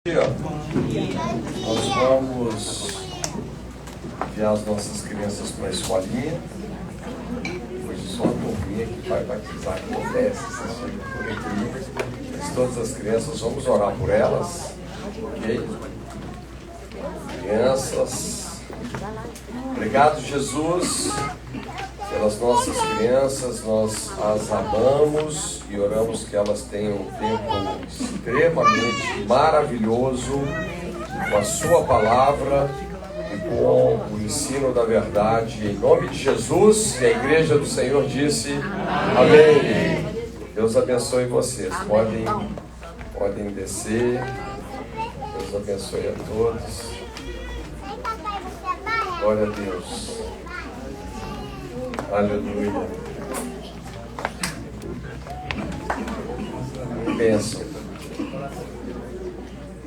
Nós vamos enviar as nossas crianças para a escolinha. Hoje só a turminha que vai batizar que acontece. Vocês ficam por aqui. Mas todas as crianças, vamos orar por elas. Ok? Crianças, obrigado, Jesus, pelas nossas crianças. Nós as amamos e oramos que elas tenham um tempo extremamente maravilhoso com a sua palavra e com o ensino da verdade, em nome de Jesus. E a igreja do Senhor disse amém. Deus abençoe vocês. Podem descer. Deus abençoe a todos. Glória a Deus. Aleluia. Bênção.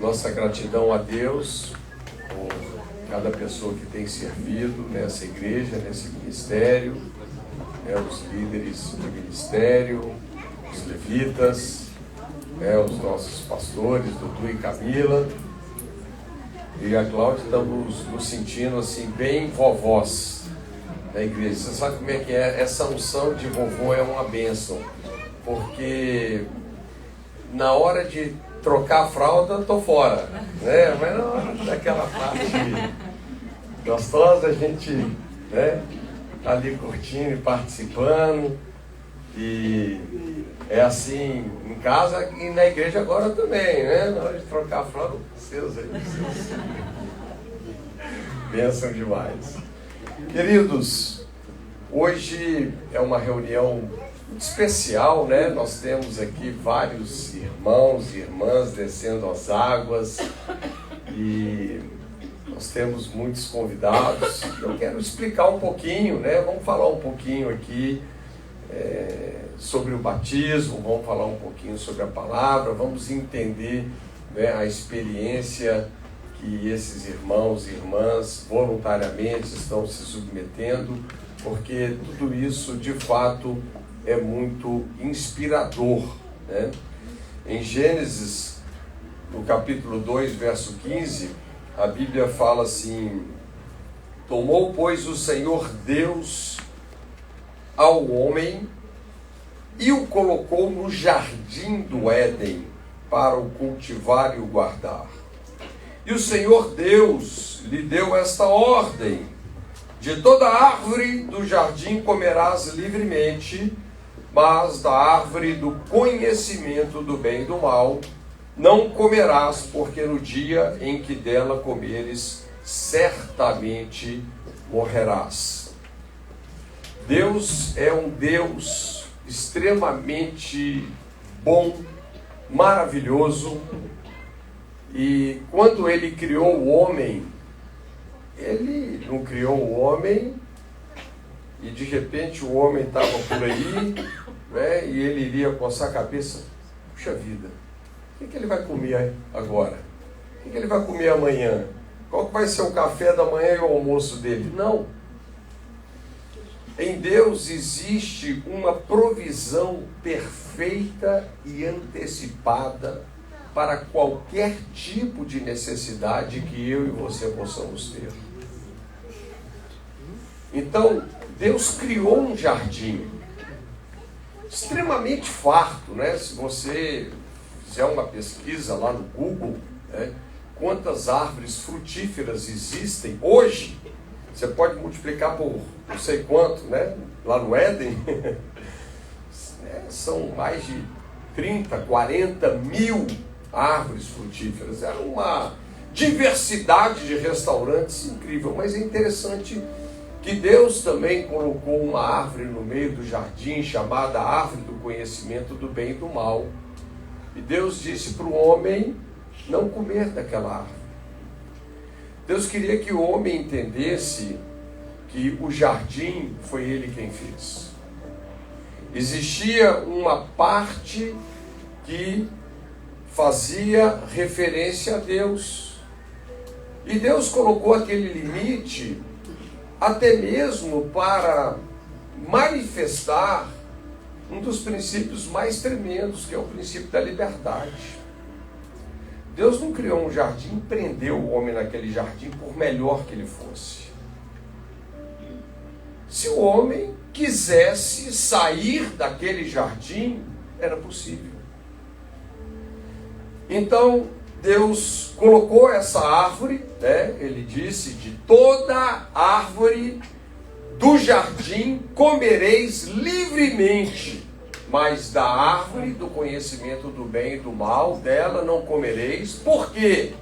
Nossa gratidão a Deus por cada pessoa que tem servido nessa igreja, nesse ministério, os líderes do ministério, os levitas, os nossos pastores, Dudu e Camila. E a Cláudia, estamos nos sentindo assim, bem vovós da igreja. Você sabe como é que é? Essa unção de vovô é uma bênção, porque na hora de trocar a fralda, eu tô fora, né? Mas na hora daquela parte gostosa, a gente, tá ali curtindo e participando. E é assim em casa e na igreja agora também, né? Na hora de trocar a fralda, vocês aí. Bênção demais. Queridos, hoje é uma reunião especial, né? Nós temos aqui vários irmãos e irmãs descendo as águas e nós temos muitos convidados. Eu quero explicar um pouquinho, né? Vamos falar um pouquinho aqui sobre o batismo, vamos falar um pouquinho sobre a palavra, vamos entender, né, a experiência que esses irmãos e irmãs voluntariamente estão se submetendo, porque tudo isso de fato é muito inspirador, né? Em Gênesis, no capítulo 2, verso 15, a Bíblia fala assim: tomou, pois, o Senhor Deus ao homem e o colocou no jardim do Éden para o cultivar e o guardar. E o Senhor Deus lhe deu esta ordem: de toda árvore do jardim comerás livremente, mas da árvore do conhecimento do bem e do mal não comerás, porque no dia em que dela comeres, certamente morrerás. Deus é um Deus extremamente bom, maravilhoso, e quando Ele criou o homem, Ele não criou o homem e de repente o homem estava por aí, né, e ele iria coçar a cabeça. Puxa vida, o que ele vai comer agora? O que ele vai comer amanhã? Qual que vai ser o café da manhã e o almoço dele? Não. Em Deus existe uma provisão perfeita e antecipada para qualquer tipo de necessidade que eu e você possamos ter. Então, Deus criou um jardim extremamente farto, né? Se você fizer uma pesquisa lá no Google, né, quantas árvores frutíferas existem hoje, você pode multiplicar por não sei quanto, né? Lá no Éden, são mais de 30, 40 mil árvores frutíferas. Era uma diversidade de restaurantes incrível, mas é interessante que Deus também colocou uma árvore no meio do jardim, chamada árvore do conhecimento do bem e do mal. E Deus disse para o homem não comer daquela árvore. Deus queria que o homem entendesse que o jardim foi Ele quem fez. Existia uma parte que fazia referência a Deus. E Deus colocou aquele limite até mesmo para manifestar um dos princípios mais tremendos, que é o princípio da liberdade. Deus não criou um jardim e prendeu o homem naquele jardim por melhor que ele fosse. Se o homem quisesse sair daquele jardim, era possível. Então, Deus colocou essa árvore, né? Ele disse, de toda árvore do jardim comereis livremente, mas da árvore do conhecimento do bem e do mal, dela não comereis, porque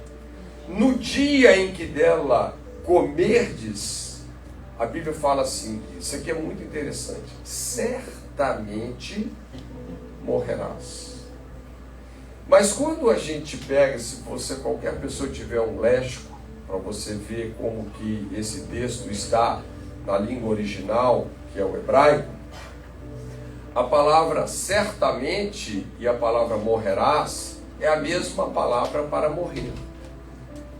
no dia em que dela comerdes, a Bíblia fala assim, isso aqui é muito interessante, certamente morrerás. Mas quando a gente pega, se você, qualquer pessoa tiver um léxico, para você ver como que esse texto está na língua original, que é o hebraico, a palavra certamente e a palavra morrerás é a mesma palavra para morrer.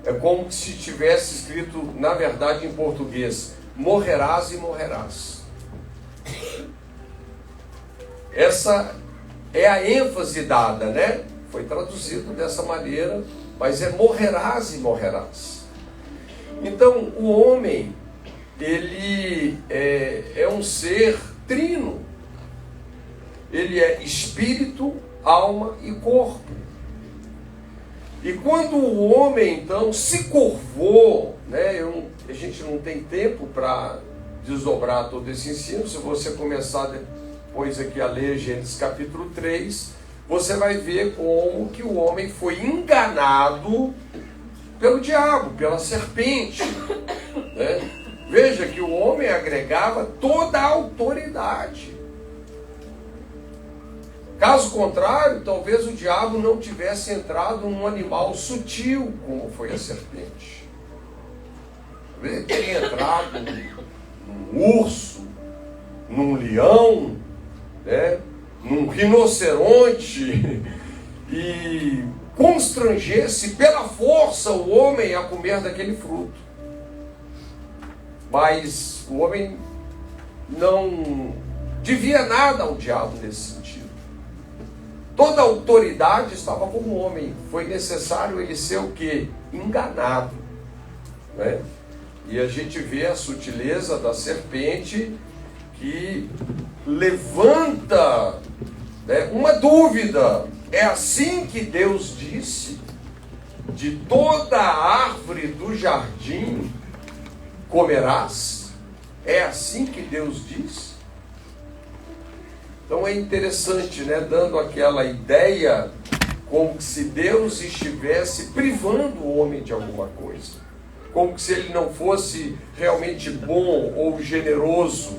É como se tivesse escrito, na verdade, em português, morrerás e morrerás. Essa é a ênfase dada, né? Foi traduzido dessa maneira, mas é morrerás e morrerás. Então, o homem, ele é um ser trino. Ele é espírito, alma e corpo. E quando o homem, então, se curvou, né, a gente não tem tempo para desdobrar todo esse ensino. Se você começar depois aqui a ler Gênesis capítulo 3, você vai ver como que o homem foi enganado pelo diabo, pela serpente, né? Veja que o homem agregava toda a autoridade. Caso contrário, talvez o diabo não tivesse entrado num animal sutil, como foi a serpente. Talvez ele teria entrado num urso, num leão, né? Num rinoceronte, e constrangesse pela força o homem a comer daquele fruto. Mas o homem não devia nada ao diabo nesse sentido. Toda a autoridade estava com o homem. Foi necessário ele ser o quê? Enganado, né? E a gente vê a sutileza da serpente que levanta, né, uma dúvida. É assim que Deus disse? De toda a árvore do jardim comerás? É assim que Deus diz? Então é interessante, né, dando aquela ideia como se Deus estivesse privando o homem de alguma coisa. Como se ele não fosse realmente bom ou generoso,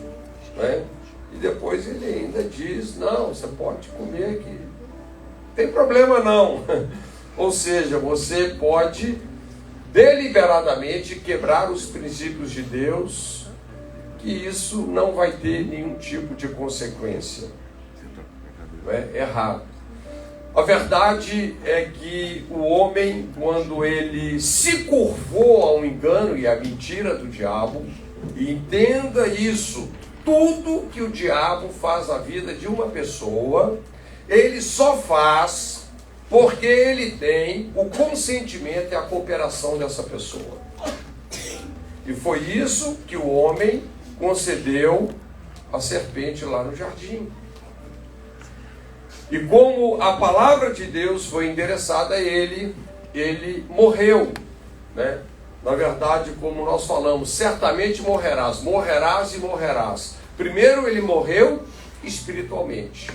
né? E depois ele ainda diz, não, você pode comer aqui. Não tem problema não. Ou seja, você pode deliberadamente quebrar os princípios de Deus, que isso não vai ter nenhum tipo de consequência. Não é errado. A verdade é que o homem, quando ele se curvou ao engano e à mentira do diabo, e entenda isso, tudo que o diabo faz na vida de uma pessoa, ele só faz porque ele tem o consentimento e a cooperação dessa pessoa. E foi isso que o homem concedeu à serpente lá no jardim. E como a palavra de Deus foi endereçada a ele, ele morreu, né? Na verdade, como nós falamos, certamente morrerás, morrerás e morrerás. Primeiro ele morreu espiritualmente.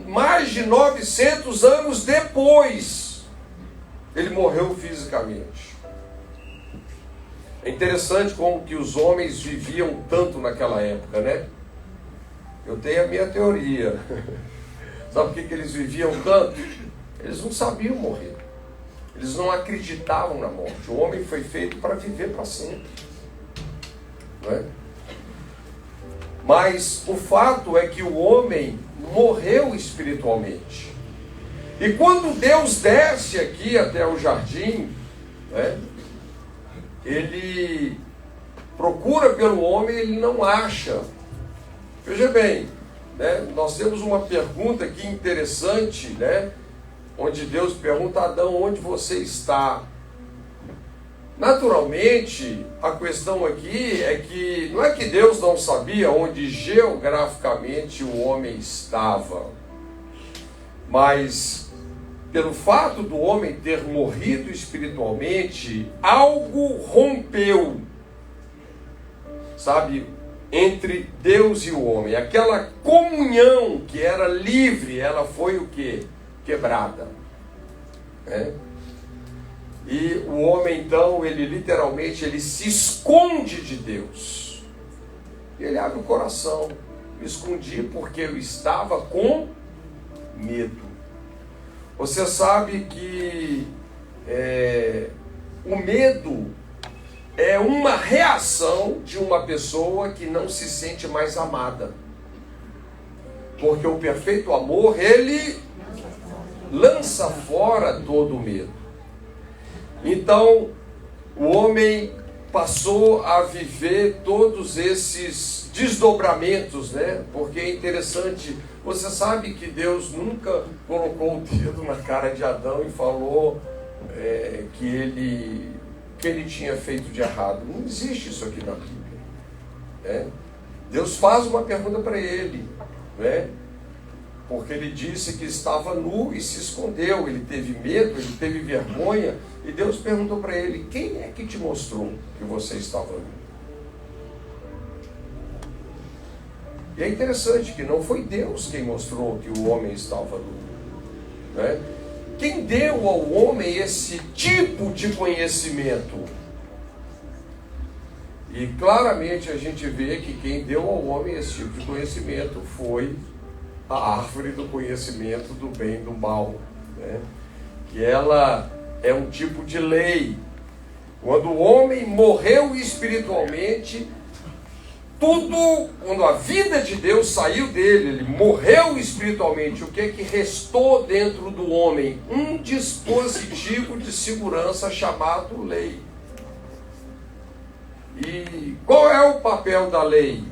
Mais de 900 anos depois, ele morreu fisicamente. É interessante como que os homens viviam tanto naquela época, né? Eu tenho a minha teoria. Sabe por que eles viviam tanto? Eles não sabiam morrer. Eles não acreditavam na morte. O homem foi feito para viver para sempre. Não é? Mas o fato é que o homem morreu espiritualmente. E quando Deus desce aqui até o jardim, né, ele procura pelo homem e ele não acha. Veja bem, né, nós temos uma pergunta aqui interessante, né? onde Deus pergunta a Adão: onde você está? Naturalmente, a questão aqui é que não é que Deus não sabia onde geograficamente o homem estava, mas pelo fato do homem ter morrido espiritualmente, algo rompeu, sabe, entre Deus e o homem. Aquela comunhão que era livre, ela foi o quê? Quebrada. E o homem, então, ele literalmente, ele se esconde de Deus. Ele abre o coração. Me escondi porque eu estava com medo. Você sabe que o medo é uma reação de uma pessoa que não se sente mais amada. Porque o perfeito amor, ele lança fora todo o medo. Então, o homem passou a viver todos esses desdobramentos, né? Porque é interessante, você sabe que Deus nunca colocou o dedo na cara de Adão e falou que ele tinha feito de errado. Não existe isso aqui na Bíblia. Deus faz uma pergunta para ele, né? Porque ele disse que estava nu e se escondeu, ele teve medo, ele teve vergonha, e Deus perguntou para ele: quem é que te mostrou que você estava nu? E é interessante que não foi Deus quem mostrou que o homem estava nu, né? Quem deu ao homem esse tipo de conhecimento? E claramente a gente vê que quem deu ao homem esse tipo de conhecimento foi a árvore do conhecimento do bem e do mal, né? Que ela é um tipo de lei. Quando o homem morreu espiritualmente, quando a vida de Deus saiu dele, ele morreu espiritualmente, o que é que restou dentro do homem? Um dispositivo de segurança chamado lei. E qual é o papel da lei?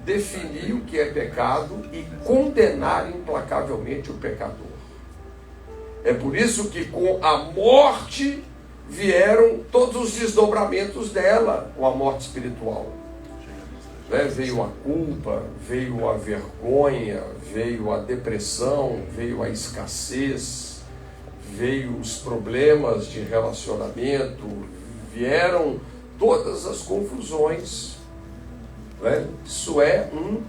Definir o que é pecado e condenar implacavelmente o pecador. É por isso que com a morte vieram todos os desdobramentos dela, com a morte espiritual. Veio a culpa, veio a vergonha, veio a depressão, veio a escassez, veio os problemas de relacionamento, vieram todas as confusões. Isso é um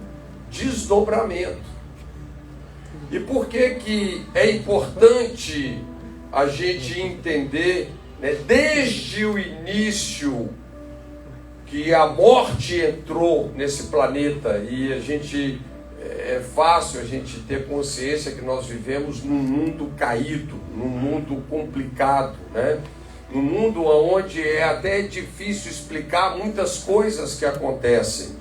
desdobramento. E por que é importante a gente entender, né, desde o início, que a morte entrou nesse planeta, e é fácil a gente ter consciência que nós vivemos num mundo caído, num mundo complicado, né? Num mundo onde é até difícil explicar muitas coisas que acontecem.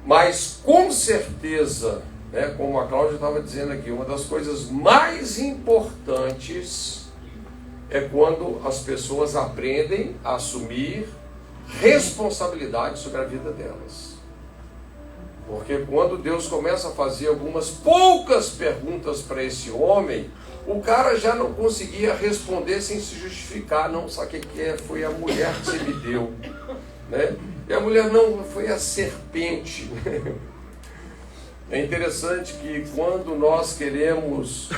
Mas com certeza, né, como a Cláudia estava dizendo aqui, uma das coisas mais importantes é quando as pessoas aprendem a assumir responsabilidade sobre a vida delas. Porque quando Deus começa a fazer algumas poucas perguntas para esse homem, o cara já não conseguia responder sem se justificar. Não, sabe o que é? Foi a mulher que você me deu, né? E a mulher: não, foi a serpente. É interessante que quando nós queremos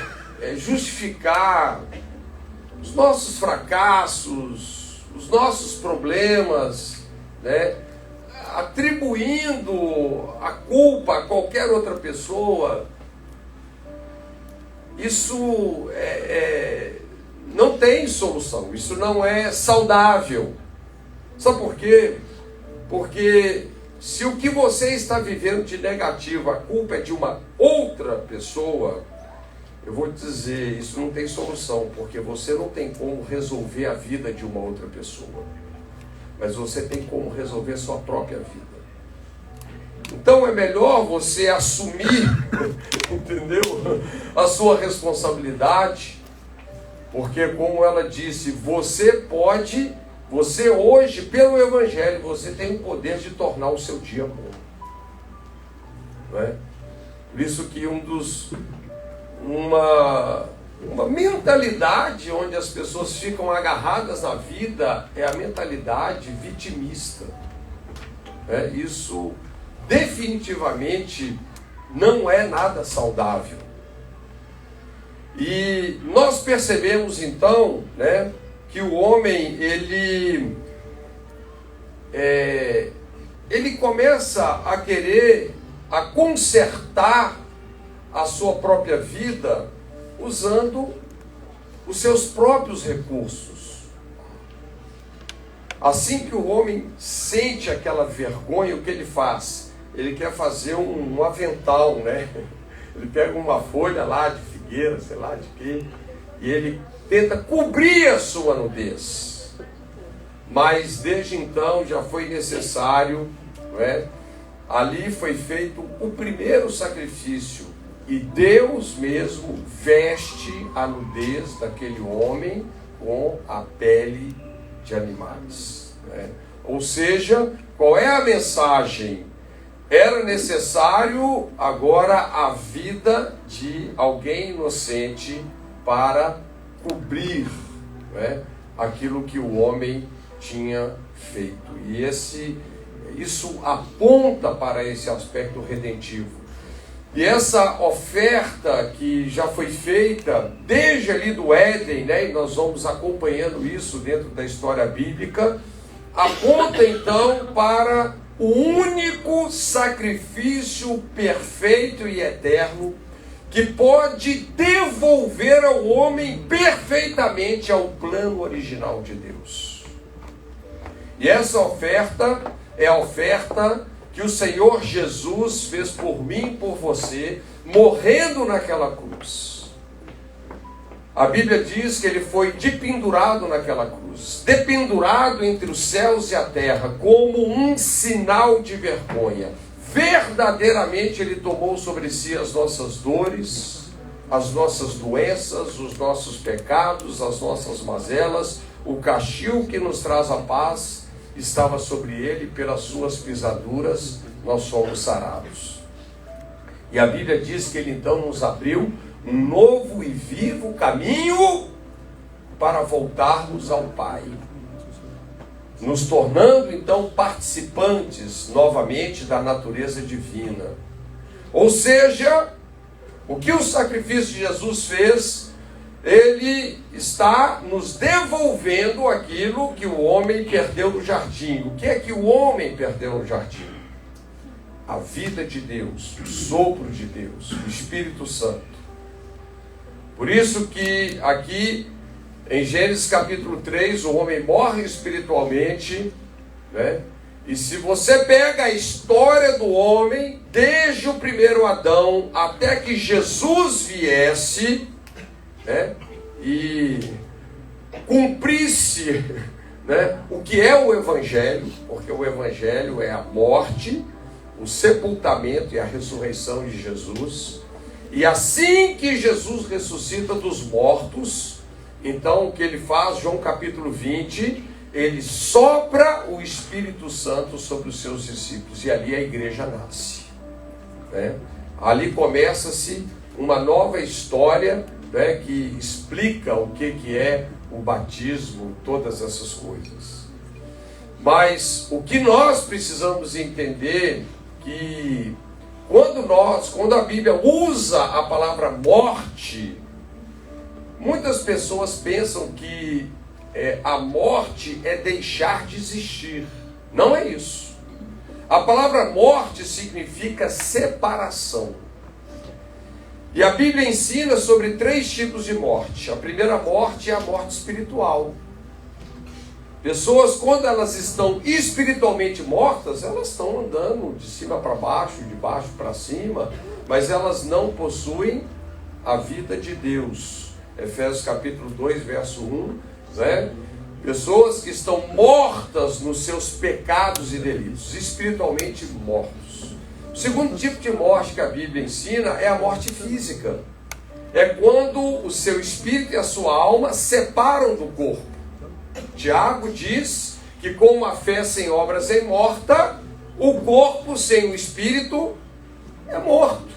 justificar os nossos fracassos, os nossos problemas, né, atribuindo a culpa a qualquer outra pessoa, isso não tem solução, isso não é saudável. Sabe por quê? Porque se o que você está vivendo de negativo, a culpa é de uma outra pessoa, eu vou te dizer, isso não tem solução, porque você não tem como resolver a vida de uma outra pessoa, mas você tem como resolver a sua própria vida. Então é melhor você assumir, entendeu? A sua responsabilidade, porque como ela disse, você hoje, pelo Evangelho, você tem o poder de tornar o seu dia bom. Não é? Por isso que um dos uma mentalidade onde as pessoas ficam agarradas na vida, é a mentalidade vitimista. Isso definitivamente não é nada saudável. E nós percebemos então, que o homem ele começa a querer a consertar a sua própria vida usando os seus próprios recursos. Assim que o homem sente aquela vergonha, o que ele faz? Ele quer fazer um avental, Ele pega uma folha lá de figueira, sei lá de quê, e ele tenta cobrir a sua nudez. Mas desde então já foi necessário, ali foi feito o primeiro sacrifício, e Deus mesmo veste a nudez daquele homem com a pele de animais. Ou seja, qual é a mensagem? Era necessário agora a vida de alguém inocente para cobrir aquilo que o homem tinha feito. E isso aponta para esse aspecto redentivo. E essa oferta que já foi feita desde ali do Éden, e nós vamos acompanhando isso dentro da história bíblica, aponta então para o único sacrifício perfeito e eterno que pode devolver ao homem perfeitamente ao plano original de Deus. E essa oferta é a oferta que o Senhor Jesus fez por mim e por você, morrendo naquela cruz. A Bíblia diz que ele foi dependurado naquela cruz, dependurado entre os céus e a terra, como um sinal de vergonha. Verdadeiramente ele tomou sobre si as nossas dores, as nossas doenças, os nossos pecados, as nossas mazelas. O castigo que nos traz a paz estava sobre ele, pelas suas pisaduras nós fomos sarados. E a Bíblia diz que ele então nos abriu um novo e vivo caminho para voltarmos ao Pai, nos tornando então participantes novamente da natureza divina. Ou seja, o que o sacrifício de Jesus fez, ele está nos devolvendo aquilo que o homem perdeu no jardim. O que é que o homem perdeu no jardim? A vida de Deus, o sopro de Deus, o Espírito Santo. Por isso que aqui em Gênesis capítulo 3, o homem morre espiritualmente, E se você pega a história do homem, desde o primeiro Adão até que Jesus viesse, e cumprisse o que é o Evangelho, porque o Evangelho é a morte, o sepultamento e a ressurreição de Jesus. E assim que Jesus ressuscita dos mortos, então o que ele faz? João capítulo 20, ele sopra o Espírito Santo sobre os seus discípulos, e ali a igreja nasce. Ali começa-se uma nova história, que explica o que é o batismo, todas essas coisas. Mas o que nós precisamos entender, que quando a Bíblia usa a palavra morte, muitas pessoas pensam que a morte é deixar de existir. Não é isso. A palavra morte significa separação. E a Bíblia ensina sobre 3 tipos de morte. A primeira morte é a morte espiritual. Pessoas, quando elas estão espiritualmente mortas, elas estão andando de cima para baixo, de baixo para cima, mas elas não possuem a vida de Deus. Efésios capítulo 2, verso 1, Pessoas que estão mortas nos seus pecados e delitos, espiritualmente mortos. O segundo tipo de morte que a Bíblia ensina é a morte física. É quando o seu espírito e a sua alma separam do corpo. Tiago diz que como a fé sem obras é morta, o corpo sem o espírito é morto.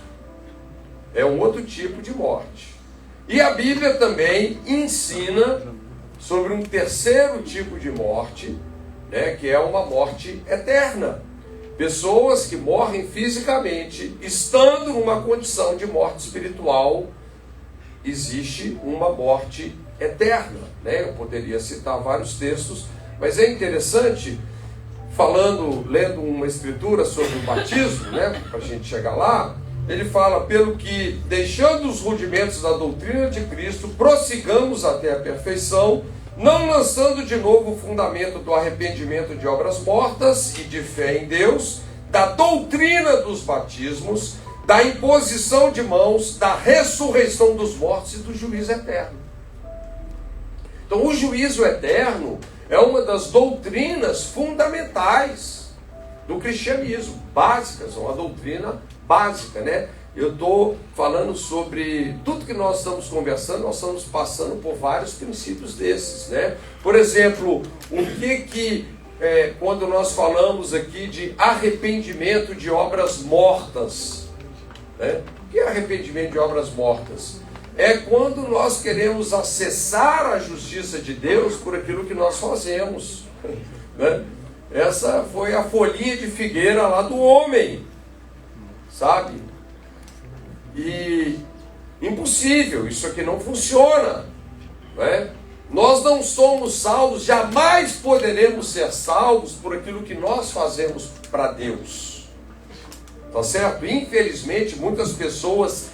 É um outro tipo de morte. E a Bíblia também ensina sobre um terceiro tipo de morte, né, que é uma morte eterna. Pessoas que morrem fisicamente, estando numa condição de morte espiritual, existe uma morte eterna, né? Eu poderia citar vários textos, mas é interessante, lendo uma escritura sobre o batismo, né, para a gente chegar lá, ele fala: pelo que, deixando os rudimentos da doutrina de Cristo, prossigamos até a perfeição, não lançando de novo o fundamento do arrependimento de obras mortas e de fé em Deus, da doutrina dos batismos, da imposição de mãos, da ressurreição dos mortos e do juízo eterno. Então, o juízo eterno é uma das doutrinas fundamentais do cristianismo, básicas, uma doutrina básica, né? Eu estou falando sobre tudo que nós estamos conversando, nós estamos passando por vários princípios desses, né? Por exemplo, quando nós falamos aqui de arrependimento de obras mortas, né? O que é arrependimento de obras mortas? É quando nós queremos acessar a justiça de Deus por aquilo que nós fazemos, né? Essa foi a folhinha de figueira lá do homem, sabe? E impossível, isso aqui não funciona, né? Nós não somos salvos, jamais poderemos ser salvos por aquilo que nós fazemos para Deus, tá certo? Infelizmente, muitas pessoas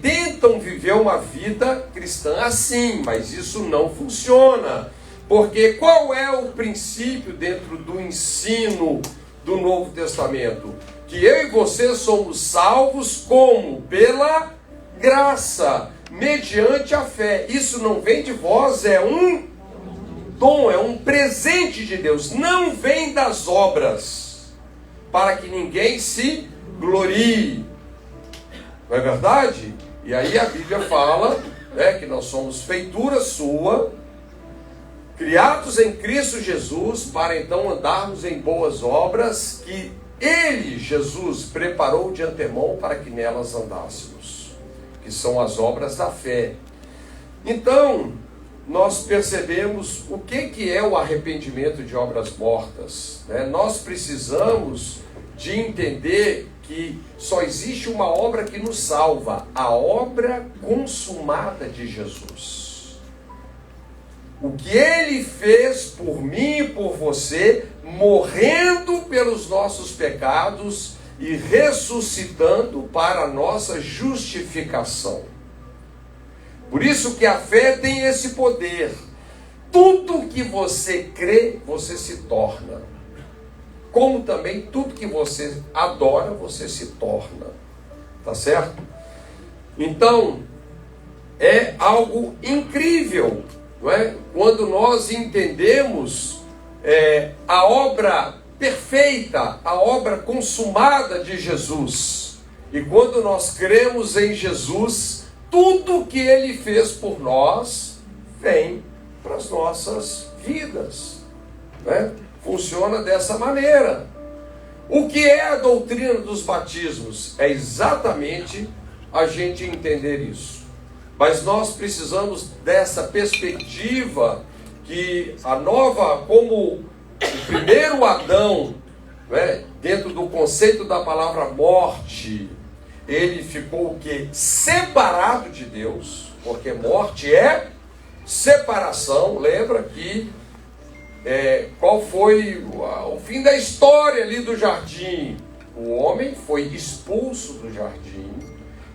tentam viver uma vida cristã assim, mas isso não funciona, porque qual é o princípio dentro do ensino do Novo Testamento? Que eu e você somos salvos como? Pela graça, mediante a fé. Isso não vem de vós, é um dom, é um presente de Deus, não vem das obras, para que ninguém se glorie. Não é verdade? E aí a Bíblia fala, né, que nós somos feitura sua, criados em Cristo Jesus, para então andarmos em boas obras que Ele, Jesus, preparou de antemão para que nelas andássemos, que são as obras da fé. Então, nós percebemos o que é o arrependimento de obras mortas, né? Nós precisamos de entender que só existe uma obra que nos salva, a obra consumada de Jesus. O que Ele fez por mim e por você, morrendo pelos nossos pecados e ressuscitando para a nossa justificação. Por isso que a fé tem esse poder. Tudo que você crê, você se torna. Como também tudo que você adora, você se torna. Tá certo? Então, é algo incrível, não é? Quando nós entendemos a obra perfeita, a obra consumada de Jesus. E quando nós cremos em Jesus, tudo que Ele fez por nós vem para as nossas vidas, né? Funciona dessa maneira. O que é a doutrina dos batismos? É exatamente a gente entender isso. Mas nós precisamos dessa perspectiva que como o primeiro Adão, né, dentro do conceito da palavra morte, ele ficou o quê? Separado de Deus, porque morte é separação. Lembra que qual foi o fim da história ali do jardim? O homem foi expulso do jardim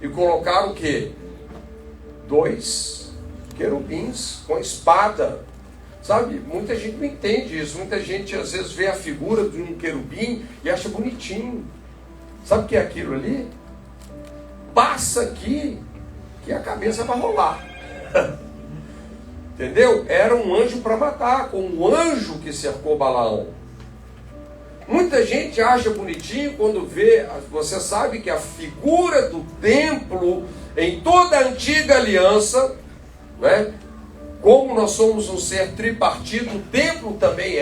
e colocaram o quê? 2 querubins com espada. Sabe, muita gente não entende isso. Muita gente às vezes vê a figura de um querubim e acha bonitinho. Sabe o que é aquilo ali? Passa aqui que a cabeça vai rolar. Entendeu? Era um anjo para matar, como o anjo que cercou Balaão. Muita gente acha bonitinho quando vê. Você sabe que a figura do templo em toda a antiga aliança, né? Como nós somos um ser tripartido, o templo também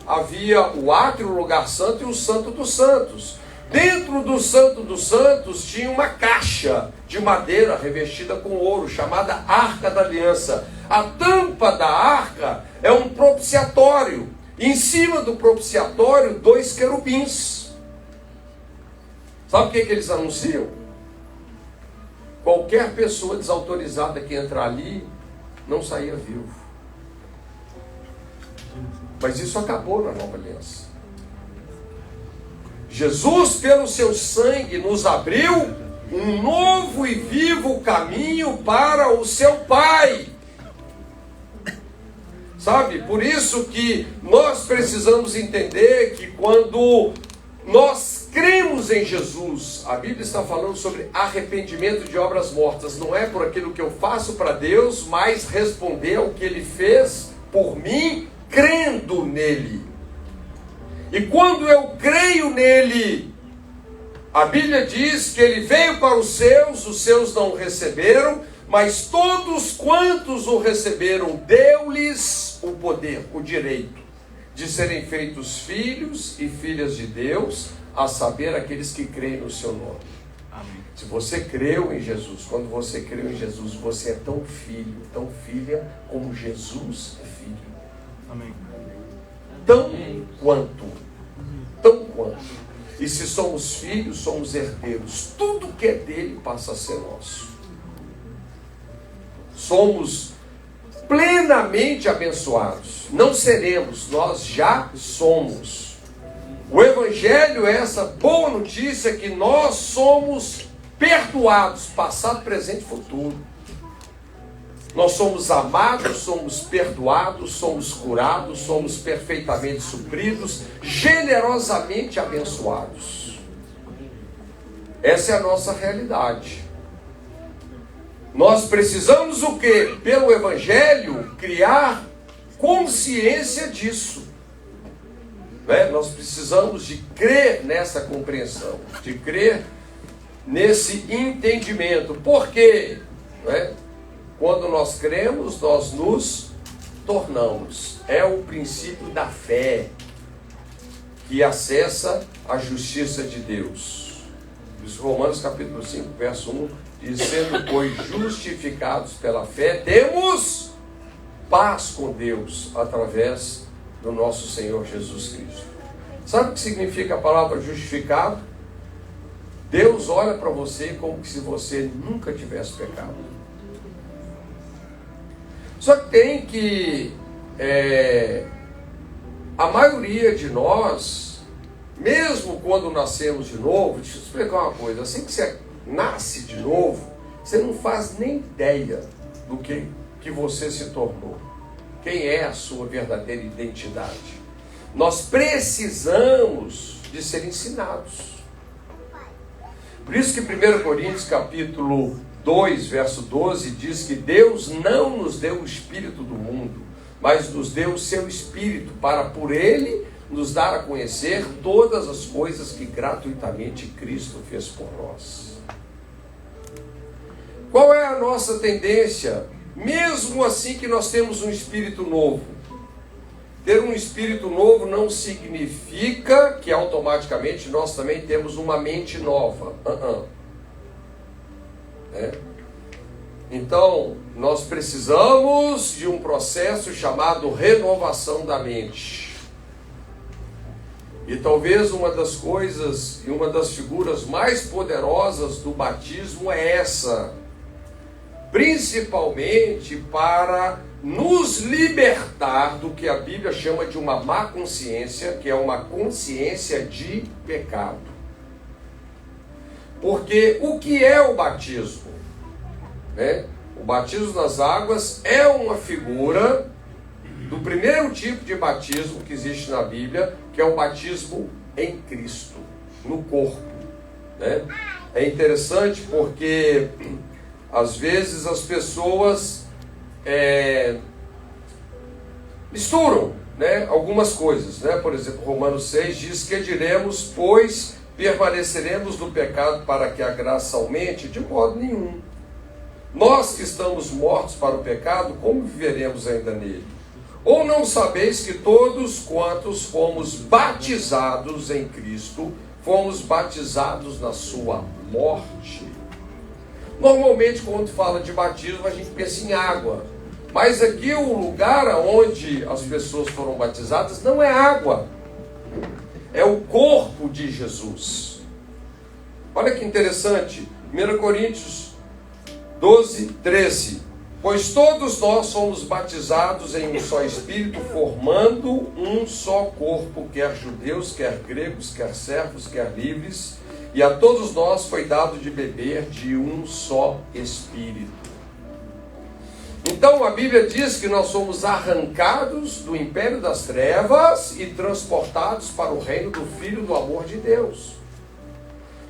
havia o átrio, o lugar santo e o santo dos santos. Dentro do Santo dos Santos tinha uma caixa de madeira revestida com ouro, chamada Arca da Aliança. A tampa da arca é um propiciatório. Em cima do propiciatório, 2 querubins. Sabe o que eles anunciam? Qualquer pessoa desautorizada que entrar ali não saía vivo. Mas isso acabou na Nova Aliança. Jesus, pelo seu sangue, nos abriu um novo e vivo caminho para o seu Pai. Sabe? Por isso que nós precisamos entender que quando nós cremos em Jesus, a Bíblia está falando sobre arrependimento de obras mortas. Não é por aquilo que eu faço para Deus, mas responder ao que Ele fez por mim, crendo nele. E quando eu creio nele, a Bíblia diz que ele veio para os seus não o receberam, mas todos quantos o receberam, deu-lhes o poder, o direito, de serem feitos filhos e filhas de Deus, a saber, aqueles que creem no seu nome. Amém. Se você creu em Jesus, quando você creu em Jesus, você é tão filho, tão filha, como Jesus é filho. Amém. Tão quanto. E se somos filhos, somos herdeiros. Tudo que é dele passa a ser nosso. Somos plenamente abençoados. Não seremos, nós já somos. O Evangelho é essa boa notícia que nós somos perdoados, passado, presente e futuro. Nós somos amados, somos perdoados, somos curados, somos perfeitamente supridos, generosamente abençoados. Essa é a nossa realidade. Nós precisamos o quê? Pelo Evangelho, criar consciência disso. Nós precisamos de crer nessa compreensão, de crer nesse entendimento. Por quê? Quando nós cremos, nós nos tornamos. É o princípio da fé que acessa a justiça de Deus. Os Romanos capítulo 5, verso 1, diz: sendo, pois, justificados pela fé, temos paz com Deus, através do nosso Senhor Jesus Cristo. Sabe o que significa a palavra justificado? Deus olha para você como se você nunca tivesse pecado. Só que tem que a maioria de nós, mesmo quando nascemos de novo, deixa eu te explicar uma coisa, assim que você nasce de novo, você não faz nem ideia do que você se tornou. Quem é a sua verdadeira identidade? Nós precisamos de ser ensinados. Por isso que 1 Coríntios capítulo 2, verso 12, diz que Deus não nos deu o espírito do mundo, mas nos deu o seu espírito, para por ele nos dar a conhecer todas as coisas que gratuitamente Cristo fez por nós. Qual é a nossa tendência? Mesmo assim que nós temos um espírito novo. Ter um espírito novo não significa que automaticamente nós também temos uma mente nova. Então, nós precisamos de um processo chamado renovação da mente. E talvez uma das coisas e uma das figuras mais poderosas do batismo é essa. Principalmente para nos libertar do que a Bíblia chama de uma má consciência, que é uma consciência de pecado. Porque o que é o batismo? O batismo nas águas é uma figura do primeiro tipo de batismo que existe na Bíblia, que é o batismo em Cristo, no corpo. É interessante porque às vezes as pessoas misturam algumas coisas. Por exemplo, Romanos 6 diz: que diremos, pois permaneceremos no pecado para que a graça aumente? De modo nenhum. Nós que estamos mortos para o pecado, como viveremos ainda nele? Ou não sabeis que todos quantos fomos batizados em Cristo, fomos batizados na sua morte. Normalmente, quando fala de batismo, a gente pensa em água. Mas aqui o lugar onde as pessoas foram batizadas não é água. É o corpo de Jesus. Olha que interessante. 1 Coríntios 12, 13. Pois todos nós somos batizados em um só Espírito, formando um só corpo, quer judeus, quer gregos, quer servos, quer livres, e a todos nós foi dado de beber de um só Espírito. Então a Bíblia diz que nós somos arrancados do império das trevas e transportados para o reino do Filho do amor de Deus.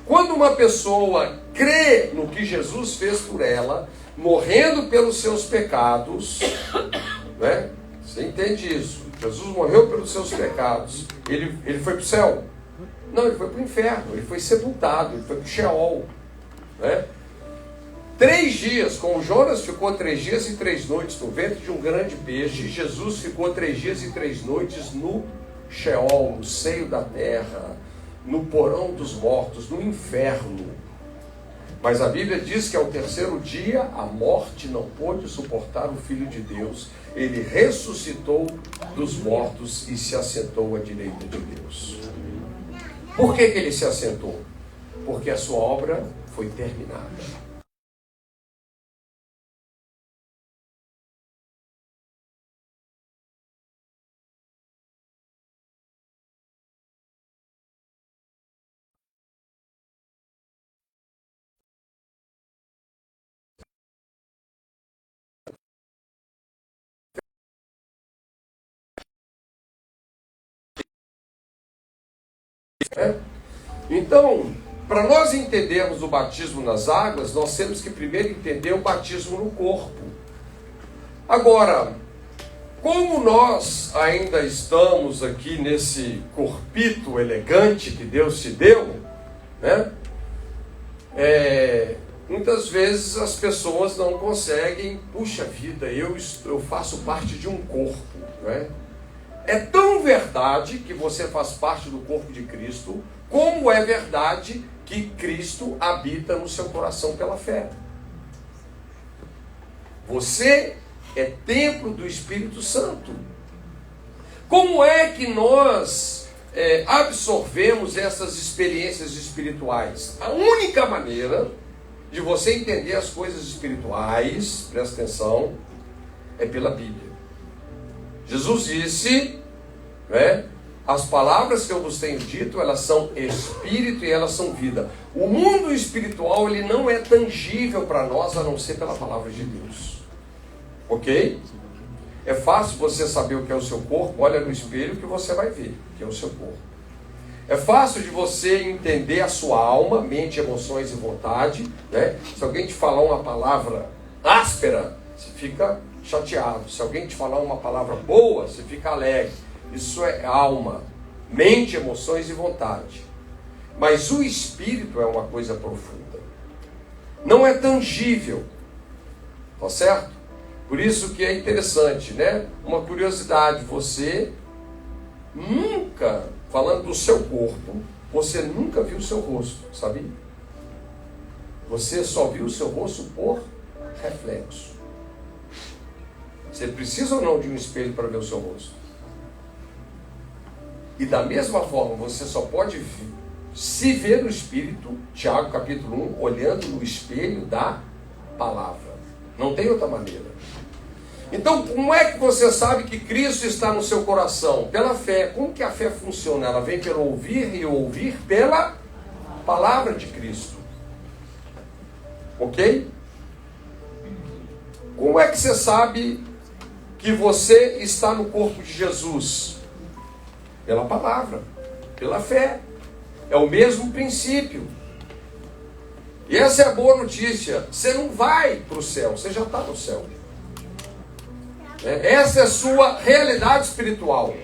Quando uma pessoa crê no que Jesus fez por ela, morrendo pelos seus pecados, né? Você entende isso? Jesus morreu pelos seus pecados. Ele foi para o céu? Não, ele foi para o inferno. Ele foi sepultado, ele foi para o Sheol, né? 3 dias, como Jonas ficou 3 dias e 3 noites no ventre de um grande peixe, Jesus ficou 3 dias e 3 noites no Sheol, no seio da terra, no porão dos mortos, no inferno. Mas a Bíblia diz que ao 3º dia a morte não pôde suportar o Filho de Deus. Ele ressuscitou dos mortos e se assentou à direita de Deus. Por que ele se assentou? Porque a sua obra foi terminada. Então, para nós entendermos o batismo nas águas, nós temos que primeiro entender o batismo no corpo. Agora, como nós ainda estamos aqui nesse corpito elegante que Deus te deu, né? Muitas vezes as pessoas não conseguem, puxa vida, eu faço parte de um corpo, né? É tão verdade que você faz parte do corpo de Cristo, como é verdade que Cristo habita no seu coração pela fé. Você é templo do Espírito Santo. Como é que nós absorvemos essas experiências espirituais? A única maneira de você entender as coisas espirituais, presta atenção, é pela Bíblia. Jesus disse, né, as palavras que eu vos tenho dito, elas são espírito e elas são vida. O mundo espiritual, ele não é tangível para nós, a não ser pela palavra de Deus. Ok? É fácil você saber o que é o seu corpo, olha no espelho que você vai ver, que é o seu corpo. É fácil de você entender a sua alma, mente, emoções e vontade, né? Se alguém te falar uma palavra áspera, você fica chateado. Se alguém te falar uma palavra boa, você fica alegre. Isso é alma, mente, emoções e vontade. Mas o espírito é uma coisa profunda. Não é tangível. Tá certo? Por isso que é interessante, né? Uma curiosidade, você nunca, falando do seu corpo, você nunca viu o seu rosto, sabia? Você só viu o seu rosto por reflexo. Você precisa ou não de um espelho para ver o seu rosto? E da mesma forma, você só pode se ver no Espírito, Tiago capítulo 1, olhando no espelho da palavra. Não tem outra maneira. Então, como é que você sabe que Cristo está no seu coração? Pela fé. Como que a fé funciona? Ela vem pelo ouvir e ouvir pela palavra de Cristo. Ok? Como é que você sabe que você está no corpo de Jesus? Pela palavra, pela fé. É o mesmo princípio. E essa é a boa notícia. Você não vai para o céu, você já está no céu. Essa é a sua realidade espiritual.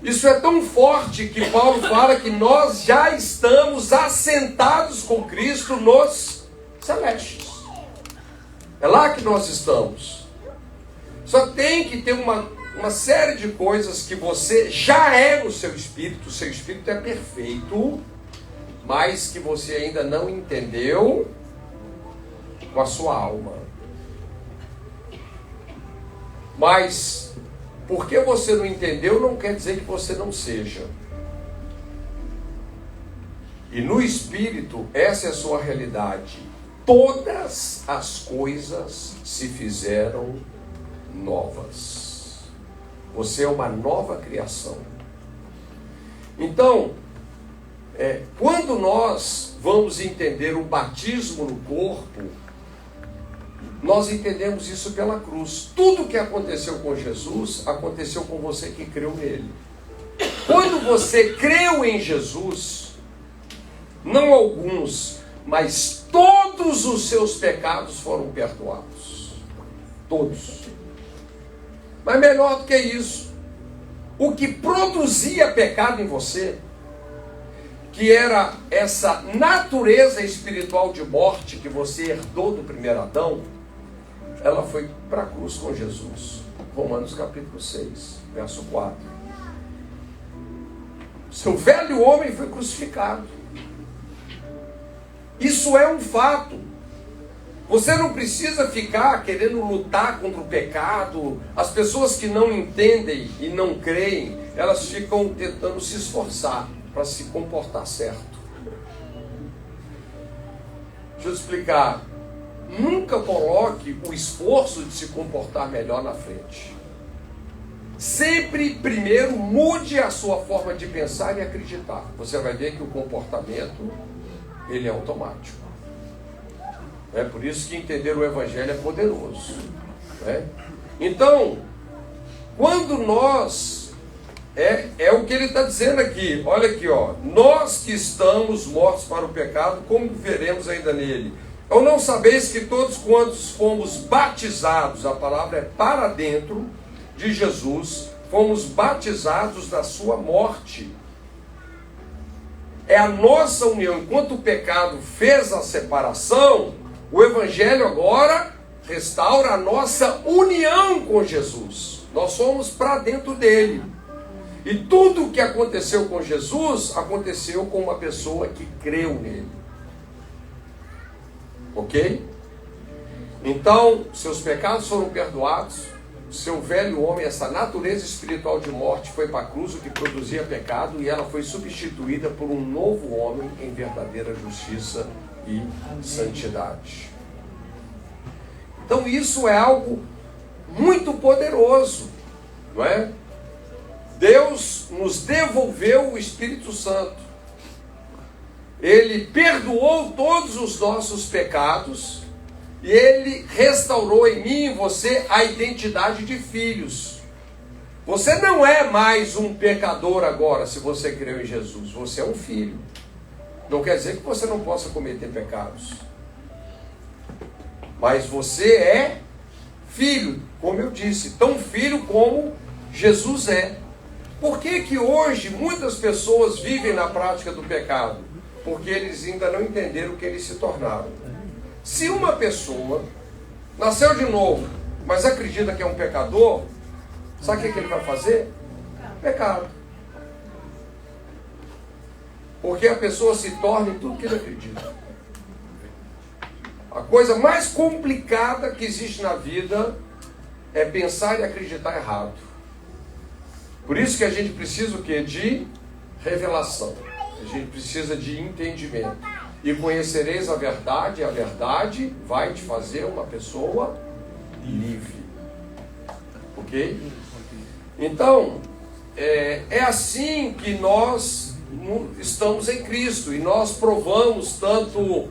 Isso é tão forte que Paulo fala que nós já estamos assentados com Cristo nos celestes. É lá que nós estamos. Só tem que ter uma série de coisas que você já é no seu espírito. O seu espírito é perfeito, mas que você ainda não entendeu com a sua alma. Mas, porque você não entendeu, não quer dizer que você não seja. E no Espírito, essa é a sua realidade. Todas as coisas se fizeram novas. Você é uma nova criação. Então, quando nós vamos entender o batismo no corpo, nós entendemos isso pela cruz. Tudo que aconteceu com Jesus, aconteceu com você que creu nele. Quando você creu em Jesus, não alguns, mas todos os seus pecados foram perdoados. Todos. Mas melhor do que isso, o que produzia pecado em você, que era essa natureza espiritual de morte que você herdou do primeiro Adão, ela foi para a cruz com Jesus. Romanos capítulo 6, verso 4. Seu velho homem foi crucificado. Isso é um fato. Você não precisa ficar querendo lutar contra o pecado. As pessoas que não entendem e não creem, elas ficam tentando se esforçar para se comportar certo. Deixa eu explicar. Nunca coloque o esforço de se comportar melhor na frente. Sempre, primeiro, mude a sua forma de pensar e acreditar. Você vai ver que o comportamento, ele é automático. É por isso que entender o Evangelho é poderoso. Né? Então, quando nós... É o que ele está dizendo aqui. Olha aqui, ó. Nós que estamos mortos para o pecado, como veremos ainda nele? Ou não sabeis que todos quantos fomos batizados, a palavra é para dentro de Jesus, fomos batizados da sua morte. É a nossa união. Enquanto o pecado fez a separação, o Evangelho agora restaura a nossa união com Jesus. Nós somos para dentro dele. E tudo o que aconteceu com Jesus, aconteceu com uma pessoa que creu nele. Ok? Então, seus pecados foram perdoados, seu velho homem, essa natureza espiritual de morte, foi para a cruz, o que produzia pecado, e ela foi substituída por um novo homem em verdadeira justiça e santidade. Então, isso é algo muito poderoso, não é? Deus nos devolveu o Espírito Santo. Ele perdoou todos os nossos pecados e Ele restaurou em mim e em você a identidade de filhos. Você não é mais um pecador agora, se você creu em Jesus. Você é um filho. Não quer dizer que você não possa cometer pecados. Mas você é filho, como eu disse, tão filho como Jesus é. Por que que hoje muitas pessoas vivem na prática do pecado? Porque eles ainda não entenderam o que eles se tornaram. Se uma pessoa nasceu de novo, mas acredita que é um pecador, sabe o que ele vai fazer? Pecado. Porque a pessoa se torna em tudo que ele acredita. A coisa mais complicada que existe na vida é pensar e acreditar errado. Por isso que a gente precisa o quê? De revelação. A gente precisa de entendimento. E conhecereis a verdade vai te fazer uma pessoa livre. Ok? Então, é assim que nós estamos em Cristo. E nós provamos tanto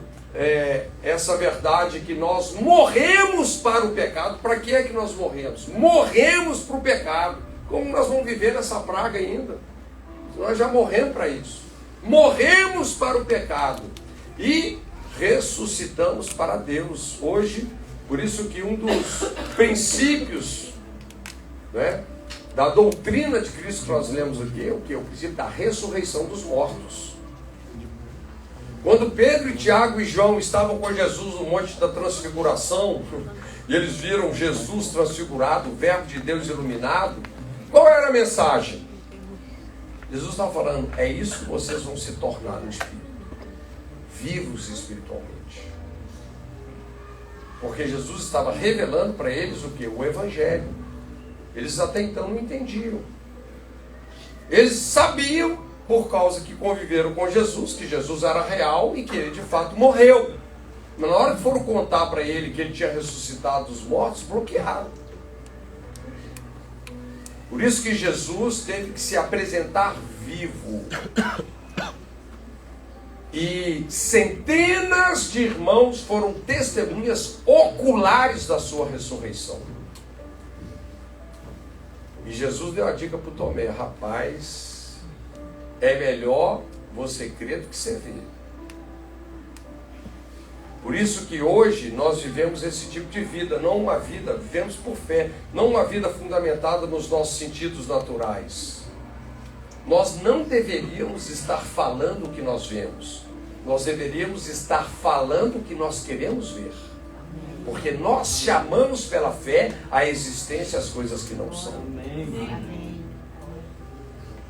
essa verdade que nós morremos para o pecado. Para que é que nós morremos? Morremos para o pecado. Como nós vamos viver nessa praga ainda? Nós já morremos para isso. Morremos para o pecado e ressuscitamos para Deus hoje. Por isso que um dos princípios, né, da doutrina de Cristo que nós lemos aqui é o que? O princípio da ressurreição dos mortos. Quando Pedro e Tiago e João estavam com Jesus no Monte da Transfiguração, e eles viram Jesus transfigurado, o Verbo de Deus iluminado, qual era a mensagem? Jesus estava falando, é isso que vocês vão se tornar no Espírito. vivos espiritualmente. Porque Jesus estava revelando para eles o que? O Evangelho. Eles até então não entendiam. Eles sabiam, por causa que conviveram com Jesus, que Jesus era real e que ele de fato morreu. Mas na hora que foram contar para ele que ele tinha ressuscitado dos mortos, bloquearam. Por isso que Jesus teve que se apresentar vivo. E centenas de irmãos foram testemunhas oculares da sua ressurreição. E Jesus deu a dica para o Tomé: rapaz, é melhor você crer do que você ver. Por isso que hoje nós vivemos esse tipo de vida, não uma vida, vivemos por fé, não uma vida fundamentada nos nossos sentidos naturais. Nós não deveríamos estar falando o que nós vemos, nós deveríamos estar falando o que nós queremos ver. Porque nós chamamos pela fé a existência as coisas que não são.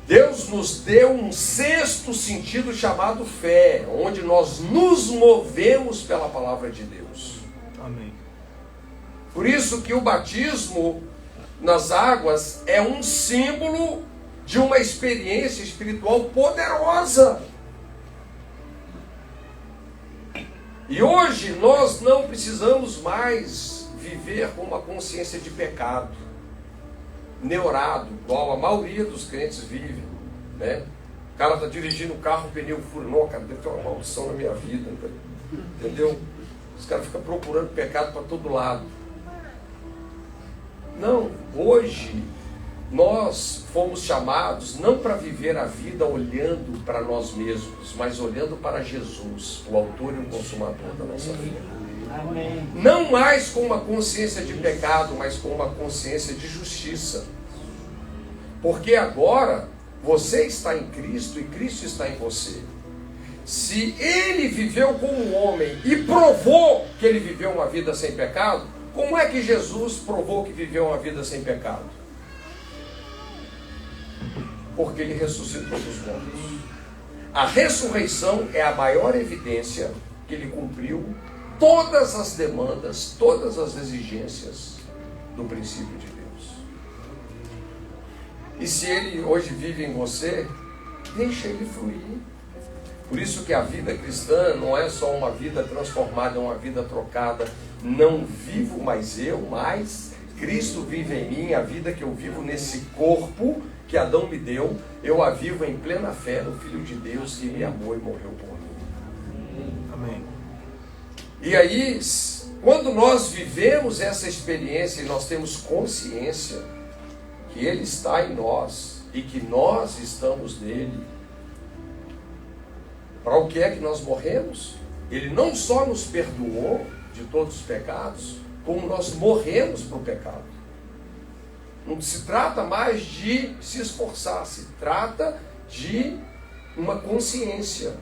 Deus nos deu um sexto sentido chamado fé, onde nós nos movemos pela palavra de Deus. Amém. Por isso que o batismo nas águas é um símbolo de uma experiência espiritual poderosa. E hoje nós não precisamos mais viver com uma consciência de pecado, neurado, igual a maioria dos crentes vive, né? O cara está dirigindo o carro, o pneu furou, cara, deve ter uma maldição na minha vida, entendeu? Os caras ficam procurando pecado para todo lado. Não, hoje nós fomos chamados não para viver a vida olhando para nós mesmos, mas olhando para Jesus, o autor e o consumador da nossa fé. Amém. Não mais com uma consciência de pecado, mas com uma consciência de justiça. Porque agora você está em Cristo e Cristo está em você. Se ele viveu como homem e provou que ele viveu uma vida sem pecado, como é que Jesus provou que viveu uma vida sem pecado? Porque ele ressuscitou dos mortos. A ressurreição é a maior evidência que ele cumpriu todas as demandas, todas as exigências do princípio de Deus. E se ele hoje vive em você, deixa ele fluir. Por isso que a vida cristã não é só uma vida transformada, é uma vida trocada. Não vivo mais eu, mas Cristo vive em mim. A vida que eu vivo nesse corpo que Adão me deu, eu a vivo em plena fé no Filho de Deus que me amou e morreu por mim. Amém. E aí, quando nós vivemos essa experiência e nós temos consciência que Ele está em nós e que nós estamos nele, para o que é que nós morremos? Ele não só nos perdoou de todos os pecados, como nós morremos para o pecado. Não se trata mais de se esforçar, se trata de uma consciência,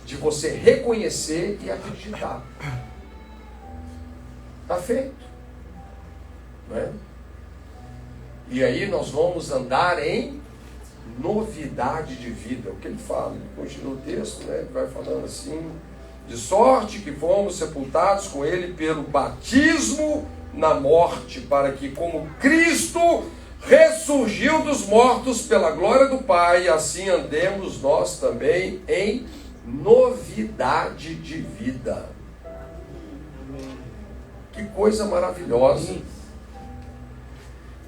de você reconhecer e acreditar. Está feito. Não é? E aí nós vamos andar em novidade de vida. O que ele fala? Ele continua o texto, né? Ele vai falando assim: de sorte que fomos sepultados com ele pelo batismo na morte, para que, como Cristo ressurgiu dos mortos pela glória do Pai, assim andemos nós também em novidade de vida. Que coisa maravilhosa.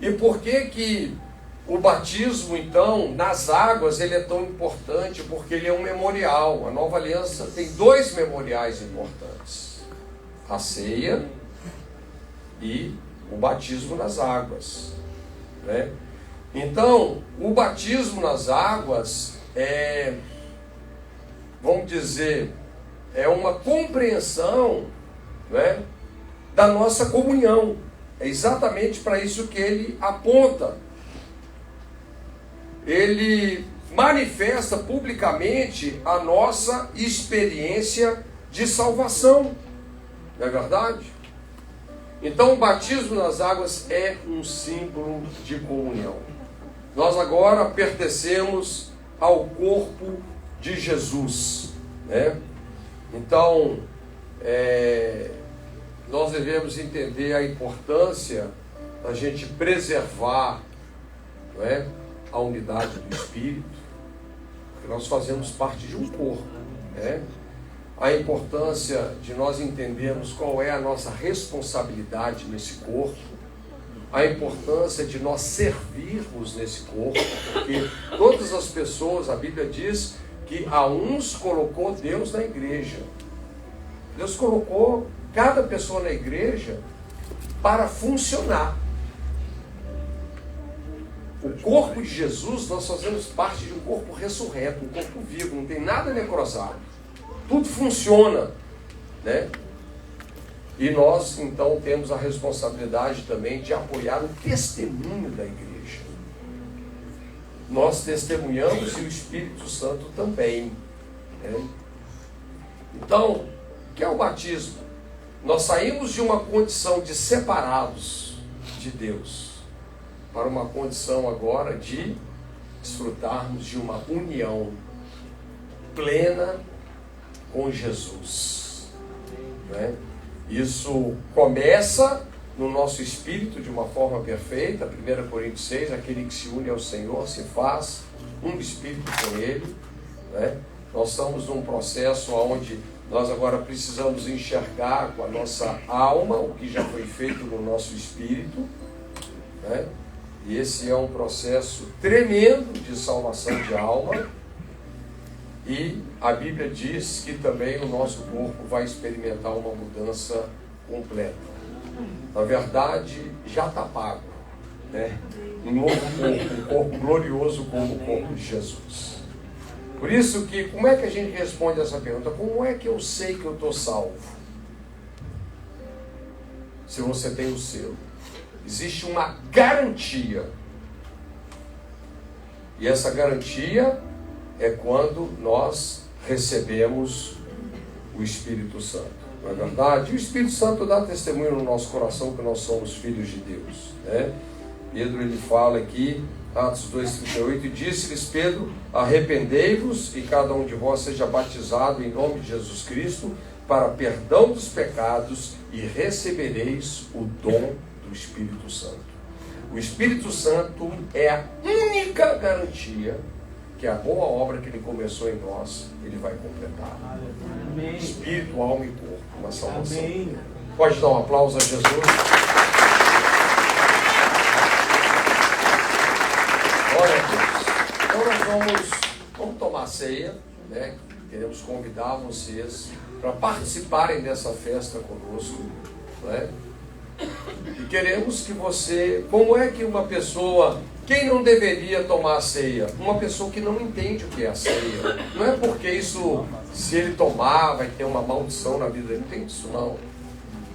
E por que o batismo, então, nas águas, ele é tão importante? Porque ele é um memorial. A Nova Aliança tem dois memoriais importantes: a ceia e o batismo nas águas, né? Então, o batismo nas águas é, vamos dizer, é uma compreensão, né, da nossa comunhão. É exatamente para isso que ele aponta. Ele manifesta publicamente a nossa experiência de salvação. Não é verdade? Então, o batismo nas águas é um símbolo de comunhão. Nós agora pertencemos ao corpo de Jesus, né? Então, nós devemos entender a importância da gente preservar, não é, a unidade do Espírito, porque nós fazemos parte de um corpo, né? A importância de nós entendermos qual é a nossa responsabilidade nesse corpo, a importância de nós servirmos nesse corpo, porque todas as pessoas, a Bíblia diz que a uns colocou Deus na igreja. Deus colocou cada pessoa na igreja para funcionar. O corpo de Jesus, nós fazemos parte de um corpo ressurreto, um corpo vivo, não tem nada necrosado. Tudo funciona, né? E nós, então, temos a responsabilidade também de apoiar o testemunho da igreja. Nós testemunhamos e o Espírito Santo também, né? Então, o que é o batismo? Nós saímos de uma condição de separados de Deus para uma condição agora de desfrutarmos de uma união plena com Jesus, né? Isso começa no nosso espírito de uma forma perfeita. 1 Coríntios 6, aquele que se une ao Senhor se faz um espírito com Ele, né? Nós estamos num processo onde nós agora precisamos enxergar com a nossa alma o que já foi feito no nosso espírito, né? E esse é um processo tremendo de salvação de alma. E a Bíblia diz que também o nosso corpo vai experimentar uma mudança completa. Na verdade, já está pago, né? Um novo corpo, um corpo glorioso como o corpo de Jesus. Por isso que, como é que a gente responde essa pergunta? Como é que eu sei que eu estou salvo? Se você tem o selo. Existe uma garantia. E essa garantia é quando nós recebemos o Espírito Santo. Não é verdade? E o Espírito Santo dá testemunho no nosso coração que nós somos filhos de Deus, né? Pedro, ele fala aqui, Atos 2,38, e disse-lhes Pedro: arrependei-vos e cada um de vós seja batizado em nome de Jesus Cristo para perdão dos pecados e recebereis o dom do Espírito Santo. O Espírito Santo é a única garantia que a boa obra que Ele começou em nós, Ele vai completar. Amém. Espírito, alma e corpo, uma salvação. Amém. Pode dar um aplauso a Jesus. Glória a Deus. Então nós vamos tomar ceia, né? Queremos convidar vocês para participarem dessa festa conosco, né? E queremos que você, como é que uma pessoa, quem não deveria tomar a ceia? Uma pessoa que não entende o que é a ceia. Não é porque isso, se ele tomar, vai ter uma maldição na vida dele, não tem isso não,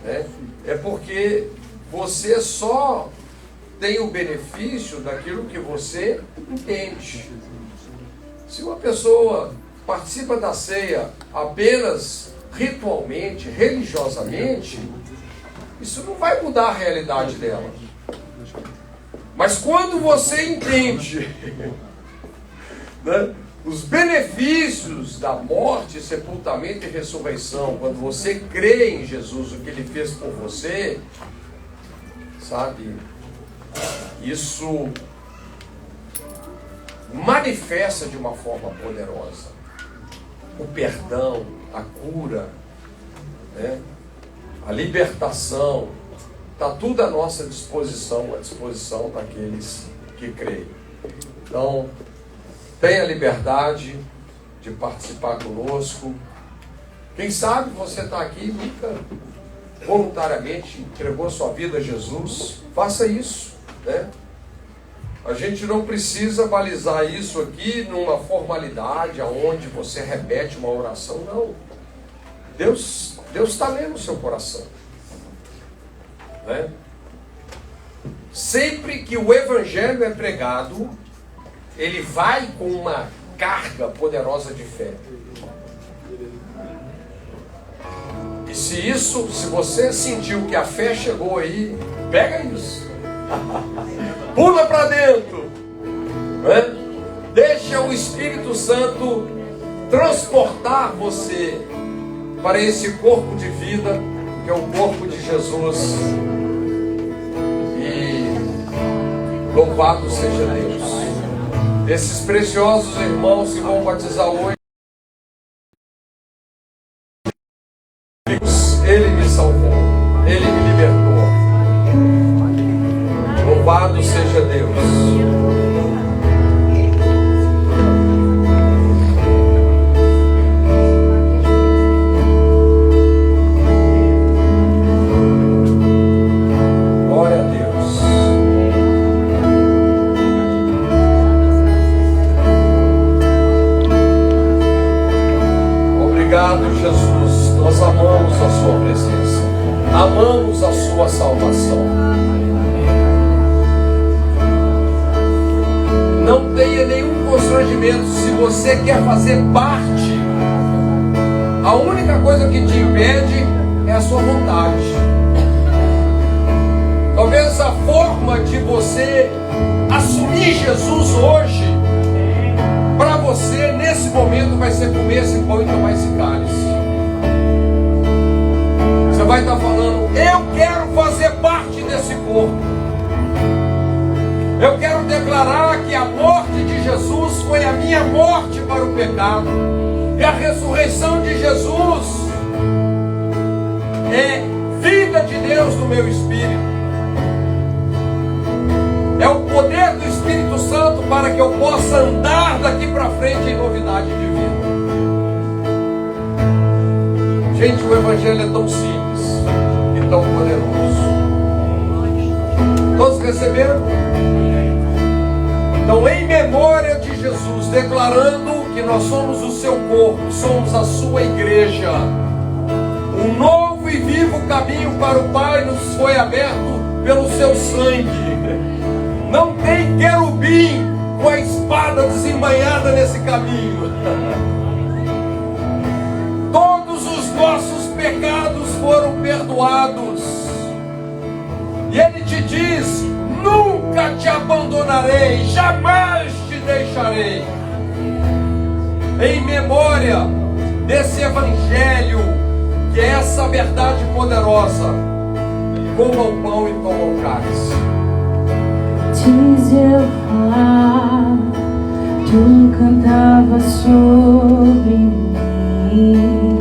né? É porque você só tem o benefício daquilo que você entende. Se uma pessoa participa da ceia apenas ritualmente, religiosamente, isso não vai mudar a realidade dela. Mas quando você entende, né, os benefícios da morte, sepultamento e ressurreição, quando você crê em Jesus, o que Ele fez por você, sabe, isso manifesta de uma forma poderosa o perdão, a cura, né? A libertação, está tudo à nossa disposição, à disposição daqueles que creem. Então, tenha liberdade de participar conosco. Quem sabe você está aqui, nunca voluntariamente entregou sua vida a Jesus, faça isso, né? A gente não precisa balizar isso aqui numa formalidade, onde você repete uma oração, não. Deus está lendo o seu coração, né? Sempre que o Evangelho é pregado, ele vai com uma carga poderosa de fé. E se você sentiu que a fé chegou aí, pega isso, pula para dentro, né? Deixa o Espírito Santo transportar você para esse corpo de vida, que é o corpo de Jesus. E louvado seja Deus. Esses preciosos irmãos que vão batizar hoje, Ele me salvou, Ele me libertou. Louvado seja Deus. Glória a Deus. Obrigado, Jesus. Nós amamos a sua presença. Amamos a sua salvação. Não tenha nenhum constrangimento. Se você quer fazer parte, a única coisa que te impede é a sua vontade. Talvez a forma de você assumir Jesus hoje, para você nesse momento, vai ser comer esse pão e tomar esse cálice. Você vai estar falando: eu quero fazer parte desse corpo. Eu quero declarar que a morte de Jesus foi a minha morte para o pecado. E a ressurreição de Jesus é vida de Deus no meu espírito. É o poder do Espírito Santo para que eu possa andar daqui para frente em novidade de vida. Gente, o Evangelho é tão simples e tão poderoso. Todos receberam? Então, em memória de Jesus, declarando que nós somos o seu corpo, somos a sua igreja, um novo e vivo caminho para o Pai nos foi aberto pelo seu sangue. Não tem querubim com a espada desembainhada nesse caminho. Todos os nossos pecados foram perdoados. E Ele te diz: nunca te abandonarei, jamais te deixarei. Em memória desse Evangelho, que é essa verdade poderosa, coma o pão e toma o cálice. Antes de eu falar, tu cantava sobre mim.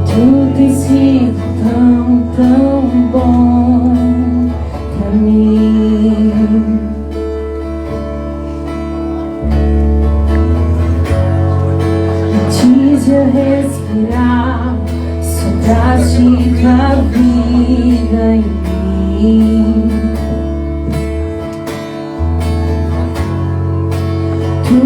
Tu tens sido tão bom pra mim. Antes de eu respirar, sopraste tua vida em mim. Tu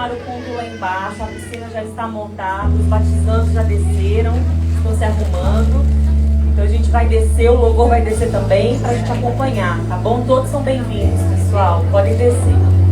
continuar o culto lá embaixo, a piscina já está montada, os batizantes já desceram, estão se arrumando. Então a gente vai descer, o louvor vai descer também para a gente acompanhar, tá bom? Todos são bem-vindos, pessoal. Podem descer.